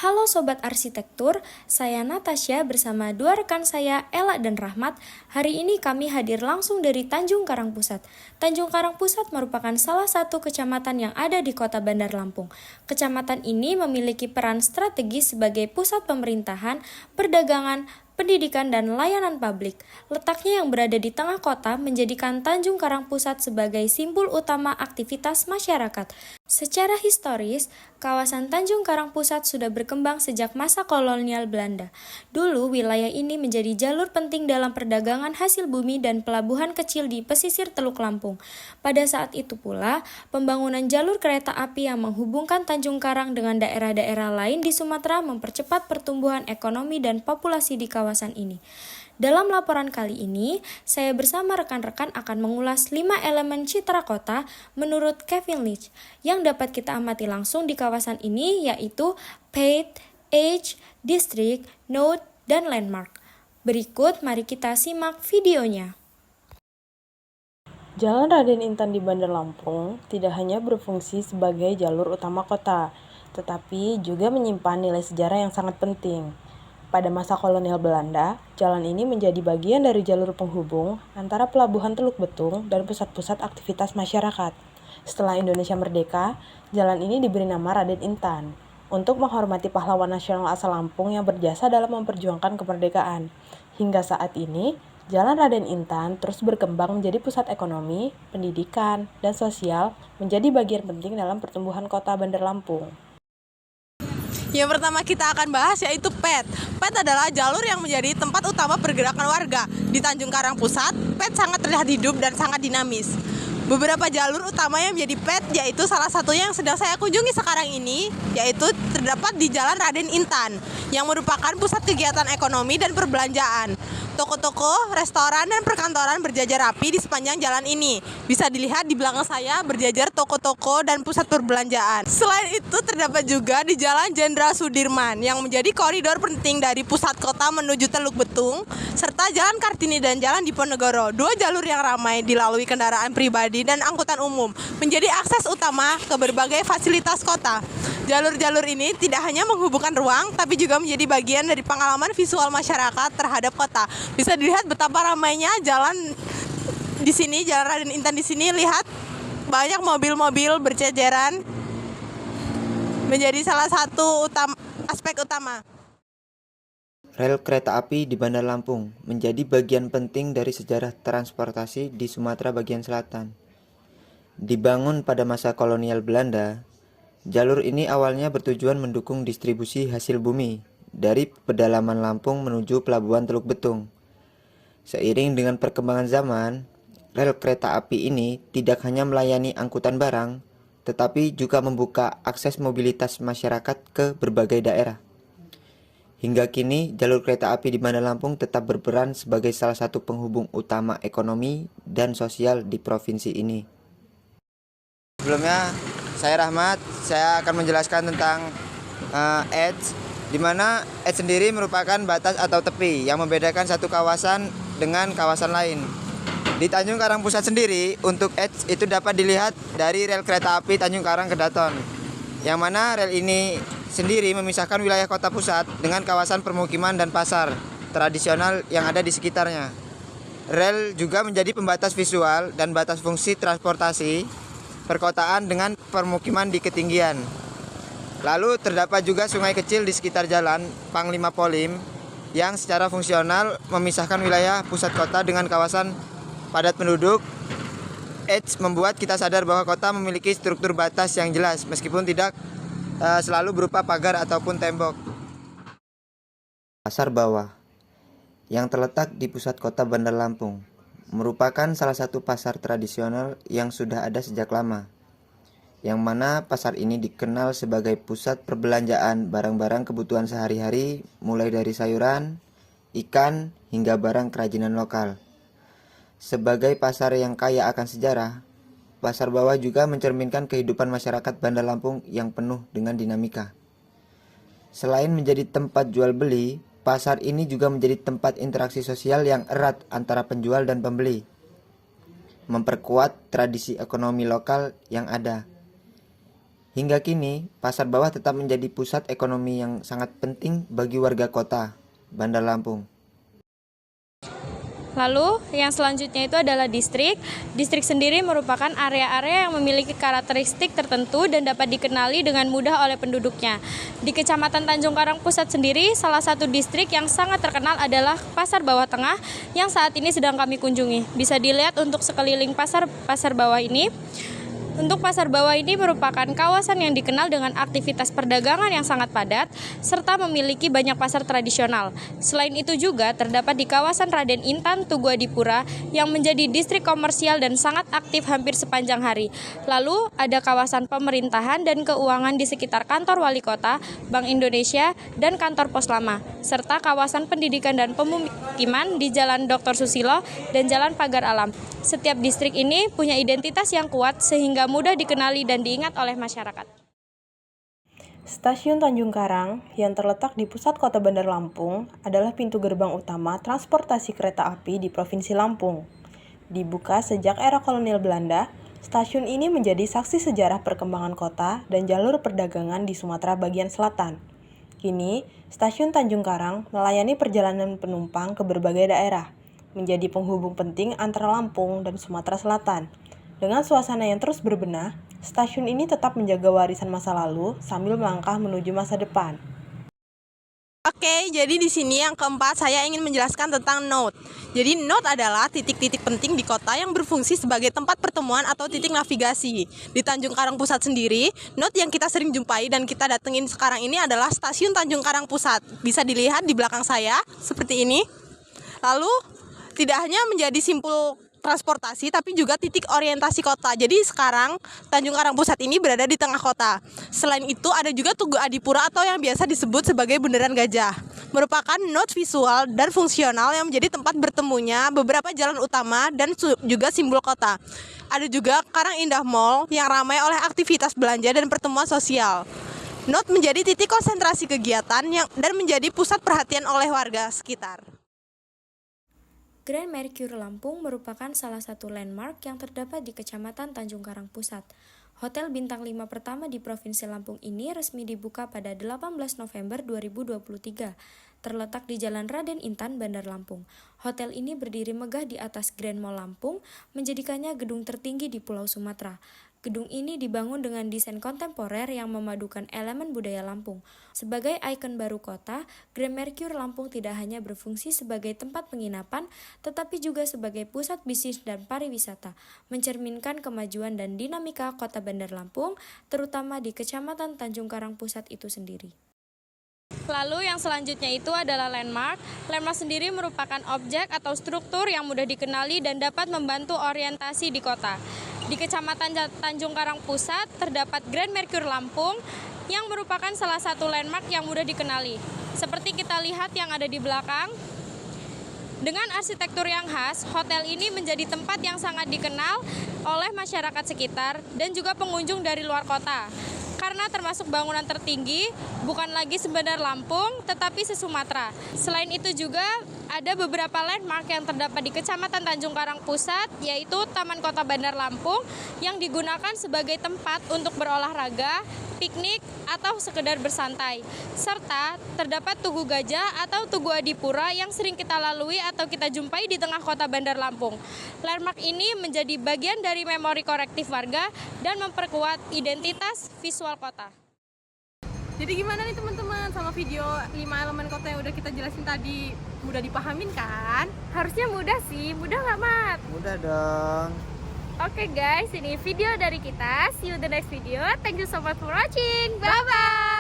Halo Sobat Arsitektur, saya Natasha bersama dua rekan saya, Ella dan Rahmat. Hari ini kami hadir langsung dari Tanjung Karang Pusat. Tanjung Karang Pusat merupakan salah satu kecamatan yang ada di kota Bandar Lampung. Kecamatan ini memiliki peran strategis sebagai pusat pemerintahan, perdagangan, pendidikan, dan layanan publik. Letaknya yang berada di tengah kota menjadikan Tanjung Karang Pusat sebagai simpul utama aktivitas masyarakat. Secara historis, kawasan Tanjung Karang Pusat sudah berkembang sejak masa kolonial Belanda. Dulu, wilayah ini menjadi jalur penting dalam perdagangan hasil bumi dan pelabuhan kecil di pesisir Teluk Lampung. Pada saat itu pula, pembangunan jalur kereta api yang menghubungkan Tanjung Karang dengan daerah-daerah lain di Sumatera mempercepat pertumbuhan ekonomi dan populasi di kawasan ini. Dalam laporan kali ini, saya bersama rekan-rekan akan mengulas 5 elemen citra kota menurut Kevin Leach yang dapat kita amati langsung di kawasan ini, yaitu Path, Age, District, Node, dan Landmark. Berikut mari kita simak videonya. Jalan Raden Intan di Bandar Lampung tidak hanya berfungsi sebagai jalur utama kota, tetapi juga menyimpan nilai sejarah yang sangat penting. Pada masa kolonial Belanda, jalan ini menjadi bagian dari jalur penghubung antara pelabuhan Teluk Betung dan pusat-pusat aktivitas masyarakat. Setelah Indonesia merdeka, jalan ini diberi nama Raden Intan untuk menghormati pahlawan nasional asal Lampung yang berjasa dalam memperjuangkan kemerdekaan. Hingga saat ini, Jalan Raden Intan terus berkembang menjadi pusat ekonomi, pendidikan, dan sosial, menjadi bagian penting dalam pertumbuhan kota Bandar Lampung. Yang pertama kita akan bahas yaitu PET. PET adalah jalur yang menjadi tempat utama pergerakan warga. Di Tanjung Karang Pusat, PET sangat terlihat hidup dan sangat dinamis. Beberapa jalur utama yang menjadi PET yaitu salah satunya yang sedang saya kunjungi sekarang ini, yaitu terdapat di Jalan Raden Intan, yang merupakan pusat kegiatan ekonomi dan perbelanjaan. Toko-toko, restoran, dan perkantoran berjajar rapi di sepanjang jalan ini. Bisa dilihat di belakang saya berjajar toko-toko dan pusat perbelanjaan. Selain itu terdapat juga di Jalan Jenderal Sudirman yang menjadi koridor penting dari pusat kota menuju Teluk Betung, serta Jalan Kartini dan Jalan Diponegoro, dua jalur yang ramai dilalui kendaraan pribadi dan angkutan umum, menjadi akses utama ke berbagai fasilitas kota. Jalur-jalur ini tidak hanya menghubungkan ruang, tapi juga menjadi bagian dari pengalaman visual masyarakat terhadap kota. Bisa dilihat betapa ramainya jalan di sini, Jalan Raden Intan di sini. Lihat banyak mobil-mobil berjejeran, menjadi salah satu aspek utama. Rel kereta api di Bandar Lampung menjadi bagian penting dari sejarah transportasi di Sumatera bagian selatan. Dibangun pada masa kolonial Belanda, jalur ini awalnya bertujuan mendukung distribusi hasil bumi dari pedalaman Lampung menuju pelabuhan Teluk Betung. Seiring dengan perkembangan zaman, rel kereta api ini tidak hanya melayani angkutan barang, tetapi juga membuka akses mobilitas masyarakat ke berbagai daerah. Hingga kini, jalur kereta api di Bandar Lampung tetap berperan sebagai salah satu penghubung utama ekonomi dan sosial di provinsi ini. Sebelumnya, saya Rahmat, saya akan menjelaskan tentang edge, di mana edge sendiri merupakan batas atau tepi yang membedakan satu kawasan dengan kawasan lain. Di Tanjung Karang Pusat sendiri, untuk edge itu dapat dilihat dari rel kereta api Tanjung Karang ke Daton, yang mana rel ini sendiri memisahkan wilayah kota pusat dengan kawasan permukiman dan pasar tradisional yang ada di sekitarnya. Rel juga menjadi pembatas visual dan batas fungsi transportasi perkotaan dengan permukiman di ketinggian. Lalu terdapat juga sungai kecil di sekitar jalan Panglima Polim yang secara fungsional memisahkan wilayah pusat kota dengan kawasan padat penduduk. Edge membuat kita sadar bahwa kota memiliki struktur batas yang jelas meskipun tidak selalu berupa pagar ataupun tembok. Pasar Bawah yang terletak di pusat kota Bandar Lampung merupakan salah satu pasar tradisional yang sudah ada sejak lama, yang mana pasar ini dikenal sebagai pusat perbelanjaan barang-barang kebutuhan sehari-hari, mulai dari sayuran, ikan, hingga barang kerajinan lokal. Sebagai pasar yang kaya akan sejarah, Pasar Bawah juga mencerminkan kehidupan masyarakat Bandar Lampung yang penuh dengan dinamika. Selain menjadi tempat jual beli, pasar ini juga menjadi tempat interaksi sosial yang erat antara penjual dan pembeli, memperkuat tradisi ekonomi lokal yang ada. Hingga kini, Pasar Bawah tetap menjadi pusat ekonomi yang sangat penting bagi warga kota Bandar Lampung. Lalu, yang selanjutnya itu adalah distrik. Distrik sendiri merupakan area-area yang memiliki karakteristik tertentu dan dapat dikenali dengan mudah oleh penduduknya. Di Kecamatan Tanjung Karang Pusat sendiri, salah satu distrik yang sangat terkenal adalah Pasar Bawah Tengah yang saat ini sedang kami kunjungi. Bisa dilihat untuk sekeliling pasar bawah ini. Untuk pasar bawah ini merupakan kawasan yang dikenal dengan aktivitas perdagangan yang sangat padat, serta memiliki banyak pasar tradisional. Selain itu juga terdapat di kawasan Raden Intan, Tugu Adipura, yang menjadi distrik komersial dan sangat aktif hampir sepanjang hari. Lalu ada kawasan pemerintahan dan keuangan di sekitar kantor wali kota, Bank Indonesia, dan kantor pos lama, serta kawasan pendidikan dan pemukiman di Jalan Dr. Susilo dan Jalan Pagar Alam. Setiap distrik ini punya identitas yang kuat sehingga mudah dikenali dan diingat oleh masyarakat. Stasiun Tanjung Karang yang terletak di pusat kota Bandar Lampung adalah pintu gerbang utama transportasi kereta api di Provinsi Lampung. Dibuka sejak era kolonial Belanda, stasiun ini menjadi saksi sejarah perkembangan kota dan jalur perdagangan di Sumatera bagian selatan. Kini, Stasiun Tanjung Karang melayani perjalanan penumpang ke berbagai daerah, menjadi penghubung penting antara Lampung dan Sumatera Selatan. Dengan suasana yang terus berbenah, stasiun ini tetap menjaga warisan masa lalu sambil melangkah menuju masa depan. Oke, jadi di sini yang keempat saya ingin menjelaskan tentang node. Jadi node adalah titik-titik penting di kota yang berfungsi sebagai tempat pertemuan atau titik navigasi. Di Tanjung Karang Pusat sendiri, node yang kita sering jumpai dan kita datengin sekarang ini adalah Stasiun Tanjung Karang Pusat. Bisa dilihat di belakang saya seperti ini. Lalu tidak hanya menjadi simpul transportasi tapi juga titik orientasi kota. Jadi sekarang Tanjung Karang Pusat ini berada di tengah kota. Selain itu ada juga Tugu Adipura atau yang biasa disebut sebagai Bundaran Gajah. Merupakan node visual dan fungsional yang menjadi tempat bertemunya beberapa jalan utama dan juga simbol kota. Ada juga Karang Indah Mall yang ramai oleh aktivitas belanja dan pertemuan sosial. Node menjadi titik konsentrasi kegiatan dan menjadi pusat perhatian oleh warga sekitar. Grand Mercure Lampung merupakan salah satu landmark yang terdapat di Kecamatan Tanjung Karang Pusat. Hotel bintang 5 pertama di Provinsi Lampung ini resmi dibuka pada 18 November 2023. Terletak di Jalan Raden Intan, Bandar Lampung. Hotel ini berdiri megah di atas Grand Mall Lampung, menjadikannya gedung tertinggi di Pulau Sumatera. Gedung ini dibangun dengan desain kontemporer yang memadukan elemen budaya Lampung. Sebagai ikon baru kota, Grand Mercure Lampung tidak hanya berfungsi sebagai tempat penginapan, tetapi juga sebagai pusat bisnis dan pariwisata, mencerminkan kemajuan dan dinamika kota Bandar Lampung, terutama di Kecamatan Tanjung Karang Pusat itu sendiri. Lalu yang selanjutnya itu adalah landmark. Landmark sendiri merupakan objek atau struktur yang mudah dikenali dan dapat membantu orientasi di kota. Di Kecamatan Tanjung Karang Pusat terdapat Grand Mercure Lampung yang merupakan salah satu landmark yang mudah dikenali. Seperti kita lihat yang ada di belakang, dengan arsitektur yang khas, hotel ini menjadi tempat yang sangat dikenal oleh masyarakat sekitar dan juga pengunjung dari luar kota. Karena termasuk bangunan tertinggi, bukan lagi sebentar Lampung, tetapi se-Sumatera. Selain itu juga ada beberapa landmark yang terdapat di Kecamatan Tanjung Karang Pusat, yaitu Taman Kota Bandar Lampung, yang digunakan sebagai tempat untuk berolahraga, piknik, atau sekedar bersantai. Serta terdapat Tugu Gajah atau Tugu Adipura yang sering kita lalui atau kita jumpai di tengah kota Bandar Lampung. Landmark ini menjadi bagian dari memori kolektif warga dan memperkuat identitas visual kota. Jadi gimana nih teman-teman sama video 5 elemen kota yang udah kita jelasin tadi? Mudah dipahamin kan? Harusnya mudah sih, mudah nggak Mat? Mudah dong. Oke guys, ini video dari kita. See you the next video. Thank you so much for watching. Bye-bye.